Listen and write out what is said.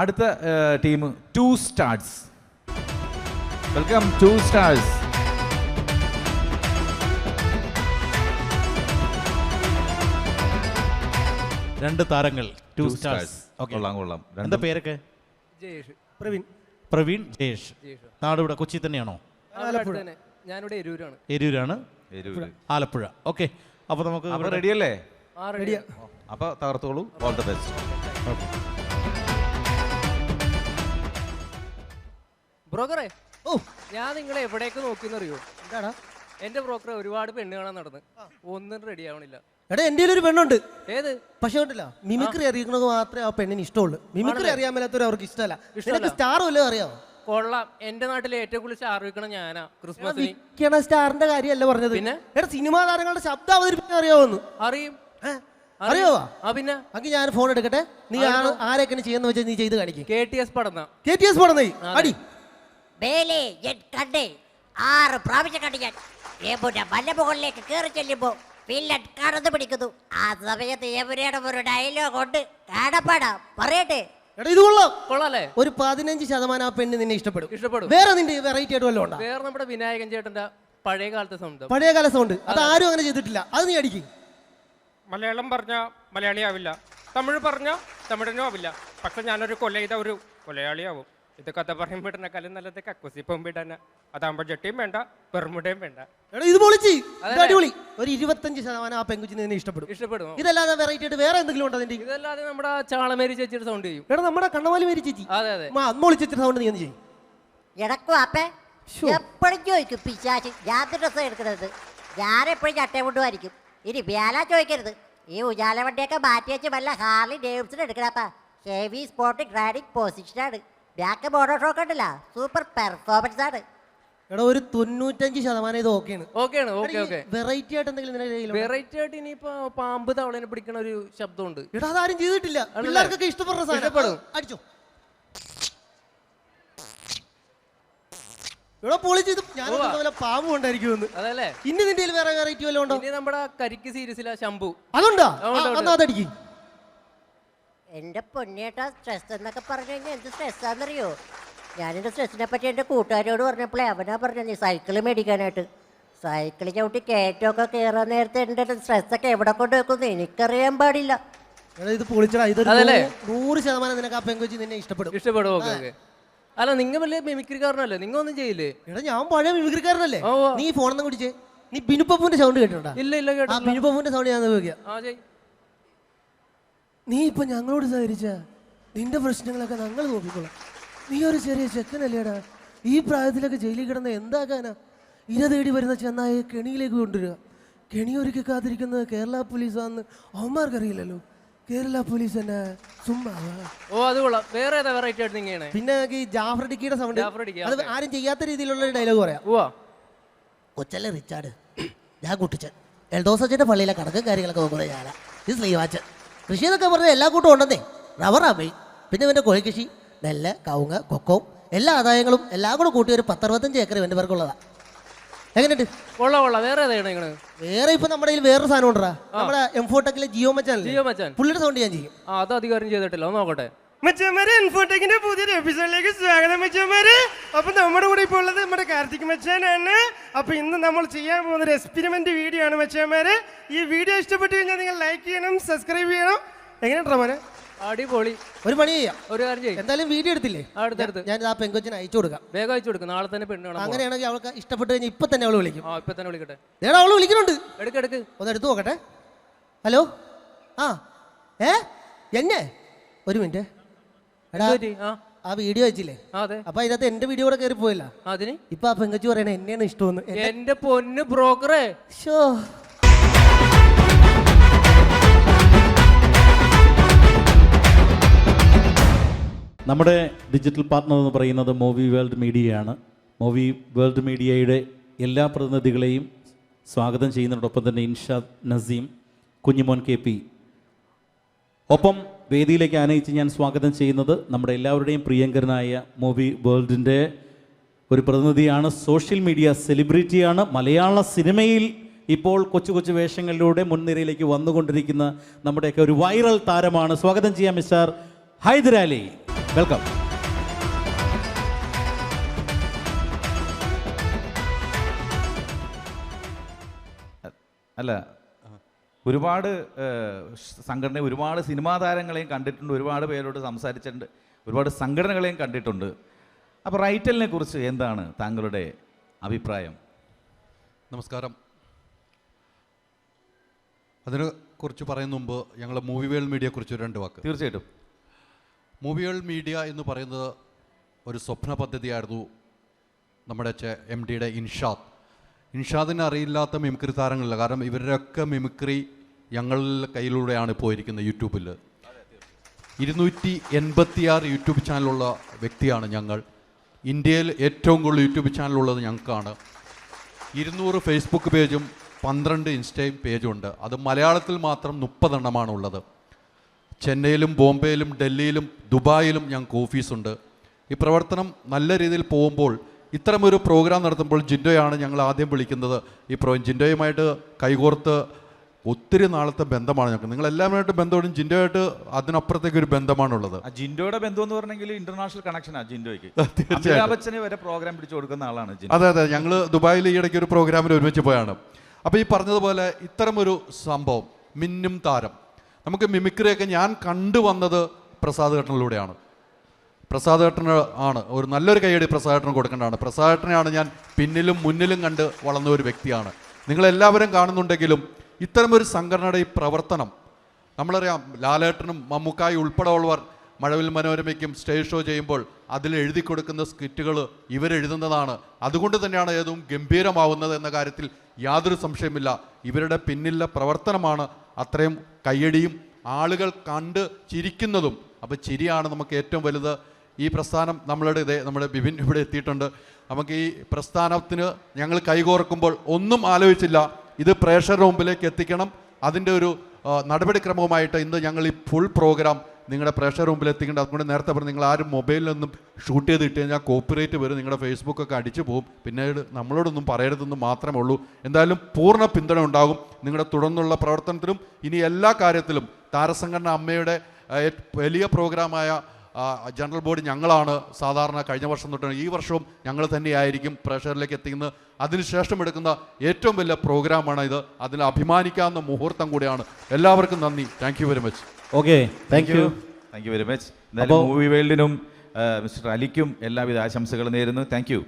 അടുത്ത team 2 stars. Welcome 2 stars. രണ്ട് താരങ്ങൾ 2 സ്റ്റാർസ്. കൊള്ളാം. എന്താ പേരൊക്കെ? ജയേഷ്. പ്രവീൺ, ജയേഷ്. നാട് ഇവിടെ കൊച്ചി തന്നെയാണോ? ഞാനിവിടെ എരൂരാണ്. എരൂരാണ്, ആലപ്പുഴ. ഓക്കെ, അപ്പോൾ നമുക്ക് റെഡി അല്ലേ? റെഡിയാ. അപ്പോൾ തകർത്തോളൂ. All the best. ബ്രോക്കറെ, ഞാൻ നിങ്ങളെ എവിടേക്ക് നോക്കിയെന്നറിയോ? എന്താടാ? എന്റെ ബ്രോക്കറെ ഒരുപാട് പെണ്ണ് കാണാൻ നടന്ന് ഒന്നും റെഡി ആവണില്ല. എടാ, എൻ്റെ ഒരു പെണ്ണുണ്ട്. ഏത്? പക്ഷെ ഉണ്ടല്ലോ, മിമിക്രി അറിയിക്കുന്നത് മാത്രമേ ആ പെണ്ണിന് ഇഷ്ടമുള്ളൂ. മിമിക്രി അറിയാൻ മേലാത്തവർ അവർക്ക് ഇഷ്ടമല്ല. സ്റ്റാർ വല്ലതും അറിയാമോ? കൊള്ളാം. എന്റെ നാട്ടിലെ ഏറ്റവും കൂടുതൽ സ്റ്റാർ വിൽക്കണം ഞാനാ. ക്രിസ്മസിന് സ്റ്റാറിന്റെ കാര്യമല്ല പറഞ്ഞത്. പിന്നെ എടാ, സിനിമാ താരങ്ങളുടെ ശബ്ദം അവതരിപ്പിക്കാൻ അറിയാമോന്ന്? അറിയും. അറിയാവോ? പിന്നെ അങ്കി ഞാൻ ഫോൺ എടുക്കട്ടെ. നീ ആരൊക്കെ ചെയ്യുന്ന വെച്ചാൽ നീ ചെയ്ത് കാണിക്കും. KTS പടന്ന അടി ബേലേ ഞാൻ കണ്ടേ 6 പ്രാവശ്യം കണ്ടു ഞാൻ. യേബുന്റെ മലമുകളിലേക്ക് കയറി ചെല്ലുമ്പോ വില്ലൻ കടന്നു പിടിക്കുന്നു. ആ സമയത്ത് യേബുരയുടെ ഒരു ഡയലോഗ് ഉണ്ട്, കാണപ്പാടാ പറയട്ടെ. എടാ, ഇത് കൊള്ളാല്ലേ? ഒരു 15% ആ പെണ്ണ് നിന്നെ ഇഷ്ടപ്പെടും. ഇഷ്ടപ്പെടും. വേറെ നിന്റെ വെറൈറ്റി ആയിട്ട് വല്ലതും ഉണ്ടോ? വേറെ നമ്മുടെ വിനായകൻ ചേട്ടന്റെ പഴയ കാലത്തെ സൗണ്ട്. പഴയകാല സൗണ്ട് അത് ആരും അങ്ങനെ ചെയ്തിട്ടില്ല. അത് നീ അടിക്കും. മലയാളം പറഞ്ഞ മലയാളിയാവില്ല, തമിഴ് പറഞ്ഞ തമിഴനും ആവില്ല. പക്ഷെ ഞാനൊരു കൊല ചെയ്ത ഒരു കൊലയാളിയാവും. ഇത് കഥ പറയുമ്പോഴേക്കാളും നല്ലത് കക്കൂസി പോകുമ്പോഴാണ്. അതാകുമ്പോൾ ജട്ടിയും വേണ്ട, പെർമുടയും വേണ്ട. എടാ, ഇത് പൊളിച്ച്. അടിപൊളി. ഒരു 25% ആ പെൺകുച്ചിനെ നിന്നെ ഇഷ്ടപ്പെടും. ഇതല്ലാതെ വെറൈറ്റി ആയിട്ട് വേറെ എന്തെങ്കിലും ഉണ്ടോ നിന്റെ? ഇതല്ലാതെ നമ്മുടെ ചാളമേരി ചേച്ചിയുടെ സൗണ്ട് ചെയ്യും. എടാ, നമ്മുടെ കണ്ണമാലി മേരി ചേച്ചി. അതെ. അമ്മ ചേച്ചിയുടെ സൗണ്ട് നീ എന്ത് ചെയ്യും? ഇടക്കും അപ്പേ എപ്പോഴും ചോദിക്കും പിശാച് ഞാൻ ഡ്രസ്സ് എടുക്കുന്നത്. ഞാനെപ്പോഴും ചട്ടയും കൊണ്ടുമായിരിക്കും. ഇനി വ്യാല ചോദിക്കരുത്. ഈ ഉജാല വണ്ടിയൊക്കെ മാറ്റി വെച്ച് വല്ല ഹാർലി ഡേവിഡ്സൺ എടുക്കണപ്പാ. ഹെവി സ്പോർട്ടിക് റൈഡിങ് പൊസിഷനാണ്. ബാക്ക് മോട്ടോ ഷോക്ക് ഉണ്ടല്ല, സൂപ്പർ പെർഫോമൻസ് ആണ്. എടാ, ഒരു 95% ഇത് ഓക്കെയാണ്. ഓക്കെ. വെറൈറ്റി ആയിട്ട് എന്തെങ്കിലും? വെറൈറ്റി ആയിട്ട് ഇനിയിപ്പോ പാമ്പ് തവളനെ പിടിക്കണ ഒരു ശബ്ദമുണ്ട്. എടാ, അതാരും ചെയ്തിട്ടില്ല. പിള്ളേർക്കൊക്കെ ഇഷ്ടപ്പെടുന്ന സാധനം. അടിച്ചോ. ഇവിടെ പൊളിച്ച്. ഞാൻ പാമ്പ് കൊണ്ടായിരിക്കും. അതല്ലേ? ഇനി നിന്റെ വേറെ വെറൈറ്റി വല്ലതും ഉണ്ടോ? ഇനി നമ്മുടെ കരിക്ക് സീരീസിലെ ശംഭു. അതുണ്ടോ? അതടിക്കും. എൻ്റെ പൊന്നേട്ടാ, സ്ട്രെസ് എന്നൊക്കെ പറഞ്ഞു കഴിഞ്ഞാൽ എന്ത് സ്ട്രെസ്സാണെന്നറിയോ? ഞാനെൻ്റെ സ്ട്രെസ്സിനെ പറ്റി എൻ്റെ കൂട്ടുകാരോട് പറഞ്ഞപ്പോഴേ അവനാ പറഞ്ഞത് നീ സൈക്കിൾ മേടിക്കാനായിട്ട്. സൈക്കിൾ ചവിട്ടി കയറ്റമൊക്കെ കയറാൻ നേരത്തെ എൻ്റെ സ്ട്രെസ്സൊക്കെ എവിടെ കൊണ്ട് വെക്കുന്നു എനിക്കറിയാൻ പാടില്ല. ഇത് പൊളിച്ചടാ. ഇതൊരു 100% നിനക്ക് ആ പെങ്കൊച്ചി നിന്നെ ഇഷ്ടപ്പെടും. ഓക്കെ. അല്ല, നിങ്ങൾ വലിയ മിമിക്രിക്കാരനല്ലേ? നിങ്ങൾ ഒന്നും ചെയ്യില്ലേ? എടാ, ഞാൻ പഴയ മിമിക്രിക്കാരനല്ലേ. നീ ഫോണെന്ന് കുടിച്ചേ. നീ ബിനുപ്പൂന്റെ സൗണ്ട് കേട്ടിട്ടുണ്ടോ? ഇല്ല കേട്ടോ. ബിനുപ്പൂന്റെ സൗണ്ട് ഞാൻ നോക്കിയാ. നീ ഇപ്പൊ ഞങ്ങളോട് സഹകരിച്ച നിന്റെ പ്രശ്നങ്ങളൊക്കെ ഞങ്ങൾ നോക്കിക്കോളാം. നീ ഒരു ചെറിയ ചെക്കനല്ലേടാ. ഈ പ്രായത്തിലൊക്കെ ജയിലിൽ കിടന്ന എന്താക്കാനാ? ഇര തേടി വരുന്ന ചെന്നായെ കെണിയിലേക്ക് കൊണ്ടുവരിക. കെണിയൊരുക്കി കാത്തിരിക്കുന്നത് കേരള പോലീസാന്ന് അവന്മാർക്കറിയില്ലല്ലോ. കേരള പോലീസ് തന്നെ ചുമ്മാ. അത് കൊള്ളാം. വേറെ ഏതാ വെറൈറ്റി ആയിട്ട് നിങ്ങൾ? പിന്നെ ഈ ജാഫർ ഡിക്കിയുടെ സൗണ്ട്. അത് ആരും ചെയ്യാത്ത രീതിയിലുള്ള ഒരു ഡയലോഗ് പറയാം. കൊച്ചല്ലേ റിച്ചാർഡ്, ഞാൻ കുട്ടിച്ചൻ. എൽദോസച്ചന്റെ പള്ളിയിലെ കണക്കും കാര്യങ്ങളൊക്കെ നോക്കുന്നത് ഞാനാ. ഇത് സ്ലീവാച്ചൻ. കൃഷി എന്നൊക്കെ പറഞ്ഞാൽ എല്ലാ കൂട്ടം ഉണ്ടെന്നേ. റബ്ബറാ പിന്നെ ഇവൻ്റെ കോഴിക്കൃഷി, നെല്ല്, കവുങ്ങ്, കൊക്കവും എല്ലാ ആദായങ്ങളും എല്ലാം കൂടെ കൂട്ടി ഒരു 10-65 ഏക്കർ ഇവൻ്റെ പേർക്കുള്ളതാ. എങ്ങനെയുണ്ട്? കൊള്ളാം. വേറെ വേറെ ഇപ്പൊ നമ്മുടെ വേറൊരു സാധനം ഉണ്ടാ. നമ്മുടെ എംഫോടെക്കിലെ ജിയോ മച്ചാൻ പുള്ളിയുടെ സൗണ്ട് ഞാൻ ചെയ്യും. അത് അധികാരം ചെയ്തിട്ടില്ല. നോക്കട്ടെ. മച്ചന്മാരെ, എൻഫോടെക്കിന്റെ പുതിയൊരു എപ്പിസോഡിലേക്ക് സ്വാഗതം മച്ചന്മാരെ. അപ്പൊ നമ്മുടെ കൂടെ ഇപ്പോൾ ഉള്ളത് നമ്മുടെ കാർത്തിക് മച്ചാനാണ്. അപ്പൊ ഇന്ന് നമ്മൾ ചെയ്യാൻ പോകുന്ന ഒരു എക്സ്പെരിമെന്റ് വീഡിയോ ആണ് മച്ചന്മാരെ. ഈ വീഡിയോ ഇഷ്ടപ്പെട്ടു കഴിഞ്ഞാൽ നിങ്ങൾ ലൈക്ക് ചെയ്യണം, സബ്സ്ക്രൈബ് ചെയ്യണം. എങ്ങനെയുണ്ടോ മോനെ? അടിപൊളി. ഒരു പണി ചെയ്യാം. ഒരു കാര്യം ചെയ്യും. എന്തായാലും വീഡിയോ എടുത്തില്ലേ? ഞാൻ ആ പെങ്കൊച്ചിനെ അയച്ചു കൊടുക്കാം. വേഗം അയച്ചു കൊടുക്കും. നാളെ തന്നെ പെണ്ണ് കാണാം. അങ്ങനെയാണെങ്കിൽ അവൾക്ക് ഇഷ്ടപ്പെട്ട് കഴിഞ്ഞാൽ ഇപ്പൊ തന്നെ അവള് വിളിക്കും. ഇപ്പൊ തന്നെ വിളിക്കട്ടെ. അവള് വിളിക്കുന്നുണ്ട്. എടുക്ക്. ഒന്ന് എടുത്തു നോക്കട്ടെ. ഹലോ. എന്നെ ഒരു മിനിറ്റ്. എടാ, ആ വീഡിയോ വെച്ചില്ലേ? അപ്പൊ അതിനകത്ത് എന്റെ വീഡിയോ കൂടെ കയറി പോയില്ല. അതിന് ഇപ്പൊ ആ പെങ്കൊച്ചി പറയണേ എന്നെയാണ് ഇഷ്ടമെന്ന്. എന്റെ പൊന്ന് ബ്രോക്കറെ. നമ്മുടെ ഡിജിറ്റൽ പാർട്ട്ണർ എന്ന് പറയുന്നത് മൂവി വേൾഡ് മീഡിയയാണ്. മൂവി വേൾഡ് മീഡിയയുടെ എല്ലാ പ്രതിനിധികളെയും സ്വാഗതം ചെയ്യുന്നതോടൊപ്പം തന്നെ ഇൻഷാദ് നസീം, കുഞ്ഞുമോൻ KP, ഒപ്പം വേദിയിലേക്ക് ആനയിച്ച് ഞാൻ സ്വാഗതം ചെയ്യുന്നത് നമ്മുടെ എല്ലാവരുടെയും പ്രിയങ്കരനായ മൂവി വേൾഡിൻ്റെ ഒരു പ്രതിനിധിയാണ്. സോഷ്യൽ മീഡിയ സെലിബ്രിറ്റിയാണ്. മലയാള സിനിമയിൽ ഇപ്പോൾ കൊച്ചു കൊച്ചു വേഷങ്ങളിലൂടെ മുൻനിരയിലേക്ക് വന്നുകൊണ്ടിരിക്കുന്ന നമ്മുടെയൊക്കെ ഒരു വൈറൽ താരമാണ്. സ്വാഗതം ചെയ്യാം മിസ്റ്റർ ഹൈദരാലി. വെൽക്കം. അല്ല, ഒരുപാട് സംഘടന, ഒരുപാട് സിനിമാ താരങ്ങളെയും കണ്ടിട്ടുണ്ട്, ഒരുപാട് പേരോട് സംസാരിച്ചിട്ടുണ്ട്, ഒരുപാട് സംഘടനകളെയും കണ്ടിട്ടുണ്ട്. അപ്പോൾ റൈറ്റലിനെ കുറിച്ച് എന്താണ് താങ്കളുടെ അഭിപ്രായം? നമസ്കാരം. അതിനെക്കുറിച്ച് പറയുന്ന മുമ്പ് ഞങ്ങൾ മൂവി വേൾഡ് മീഡിയയെക്കുറിച്ച് 2 വാക്ക്. തീർച്ചയായിട്ടും. മൂവി വേൾഡ് മീഡിയ എന്ന് പറയുന്നത് ഒരു സ്വപ്ന പദ്ധതിയായിരുന്നു നമ്മുടെ MDയുടെ ഇൻഷാദിനെ അറിയില്ലാത്ത മിമിക്രി താരങ്ങളില്ല. കാരണം ഇവരുടെയൊക്കെ മിമിക്രി ഞങ്ങളുടെ കയ്യിലൂടെയാണ് പോയിരിക്കുന്നത്. യൂട്യൂബിൽ 286 യൂട്യൂബ് ചാനലുള്ള വ്യക്തിയാണ് ഞങ്ങൾ. ഇന്ത്യയിൽ ഏറ്റവും കൂടുതൽ യൂട്യൂബ് ചാനലുള്ളത് ഞങ്ങൾക്കാണ്. 200 ഫേസ്ബുക്ക് പേജും 12 ഇൻസ്റ്റയും പേജുണ്ട്. അത് മലയാളത്തിൽ മാത്രം 30 എണ്ണമാണുള്ളത്. ചെന്നൈയിലും ബോംബെയിലും ഡൽഹിയിലും ദുബായിലും ഞങ്ങൾക്ക് ഓഫീസുണ്ട്. ഈ പ്രവർത്തനം നല്ല രീതിയിൽ പോകുമ്പോൾ ഇത്തരമൊരു പ്രോഗ്രാം നടത്തുമ്പോൾ ജിൻഡോയാണ് ഞങ്ങൾ ആദ്യം വിളിക്കുന്നത്. ജിൻഡോയുമായിട്ട് കൈകോർത്ത് ഒത്തിരി നാളത്തെ ബന്ധമാണ് ഞങ്ങൾക്ക്. നിങ്ങളെല്ലാവരുമായിട്ട് ബന്ധമുണ്ട്, ജിൻഡോയായിട്ട് അതിനപ്പുറത്തേക്ക് ഒരു ബന്ധമാണുള്ളത്. ജിൻഡോയുടെ ബന്ധം എന്ന് പറഞ്ഞെങ്കിൽ ഇന്റർനാഷണൽ കണക്ഷനാണ് ജിൻഡോയ്ക്ക്. തീർച്ചയായും ബച്ചനെ വരെ പ്രോഗ്രാം പിടിച്ചു കൊടുക്കുന്ന ആളാണ് ജിൻഡോ. അതെ അതെ, ഞങ്ങൾ ദുബായിൽ ഈ ഇടയ്ക്ക് ഒരു പ്രോഗ്രാമിൽ ഒരുമിച്ച് പോയാണ്. അപ്പോൾ ഈ പറഞ്ഞതുപോലെ ഇത്തരമൊരു സംഭവം, മിന്നും താരം, നമുക്ക് മിമിക്രിയൊക്കെ ഞാൻ കണ്ടുവന്നത് പ്രസാദ് ഘട്ടനിലൂടെയാണ്. പ്രസാദ് ഘട്ടന് ആണ് ഒരു നല്ലൊരു കൈയടി പ്രസാദ് ഘട്ടന് കൊടുക്കേണ്ടതാണ്. പ്രസാദ് ഘട്ടനെയാണ് ഞാൻ പിന്നിലും മുന്നിലും കണ്ട് വളർന്ന ഒരു വ്യക്തിയാണ്. നിങ്ങളെല്ലാവരും കാണുന്നുണ്ടെങ്കിലും ഇത്തരമൊരു സംഘടനയുടെ ഈ പ്രവർത്തനം നമ്മളറിയാം. ലാലേട്ടനും മമ്മൂക്കായി ഉൾപ്പെടെയുള്ളവർ മഴവിൽ മനോരമയ്ക്കും സ്റ്റേജ് ഷോ ചെയ്യുമ്പോൾ അതിൽ എഴുതി കൊടുക്കുന്ന സ്കിറ്റുകൾ ഇവരെഴുതുന്നതാണ്. അതുകൊണ്ട് തന്നെയാണ് ഏതും ഗംഭീരമാവുന്നത് എന്ന കാര്യത്തിൽ യാതൊരു സംശയമില്ല. ഇവരുടെ പിന്നിലെ പ്രവർത്തനമാണ് അത്രയും കയ്യടിയും ആളുകൾ കണ്ട് ചിരിക്കുന്നതും. അപ്പോൾ ചിരിയാണ് നമുക്ക് ഏറ്റവും വലുത്. ഈ പ്രസ്ഥാനം നമ്മുടെ ബിബിൻ ഇവിടെ എത്തിയിട്ടുണ്ട്. നമുക്ക് ഈ പ്രസ്ഥാനത്തിന് ഞങ്ങൾ കൈകോർക്കുമ്പോൾ ഒന്നും ആലോചിച്ചില്ല, ഇത് പ്രേക്ഷകരുടെ മുമ്പിലേക്ക് എത്തിക്കണം. അതിൻ്റെ ഒരു നടപടിക്രമവുമായിട്ട് ഇന്ന് ഞങ്ങൾ ഈ ഫുൾ പ്രോഗ്രാം നിങ്ങളുടെ പ്രേക്ഷകരുടെ മുമ്പിൽ എത്തിക്കേണ്ടത്. അതുകൊണ്ട് നേരത്തെ പറഞ്ഞു, നിങ്ങൾ ആരും മൊബൈലിലൊന്നും ഷൂട്ട് ചെയ്ത് ഇട്ട് കഴിഞ്ഞാൽ കോപ്പിറൈറ്റ് വരും, നിങ്ങളുടെ ഫേസ്ബുക്കൊക്കെ അടിച്ചു പോകും, പിന്നീട് നമ്മളോടൊന്നും പറയരുതെന്ന് മാത്രമേ ഉള്ളൂ. എന്തായാലും പൂർണ്ണ പിന്തുണ ഉണ്ടാകും നിങ്ങളുടെ തുടർന്നുള്ള പ്രവർത്തനത്തിലും. ഇനി എല്ലാ കാര്യത്തിലും താരസംഘടന അമ്മയുടെ വലിയ പ്രോഗ്രാമായ ജനറൽ ബോഡി ഞങ്ങളാണ് സാധാരണ കഴിഞ്ഞ വർഷം തൊട്ടാണ്, ഈ വർഷവും ഞങ്ങൾ തന്നെയായിരിക്കും പ്രേക്ഷകരിലേക്ക് എത്തിക്കുന്നത്. അതിനുശേഷം എടുക്കുന്ന ഏറ്റവും വലിയ പ്രോഗ്രാമാണ് ഇത്. അതിൽ അഭിമാനിക്കാവുന്ന മുഹൂർത്തം കൂടിയാണ്. എല്ലാവർക്കും നന്ദി. Thank you very much. Okay, thank you very much. Movie വേൾഡിനും മിസ്റ്റർ അലിക്കും എല്ലാവിധ ആശംസകളും നേരുന്നു. Thank U.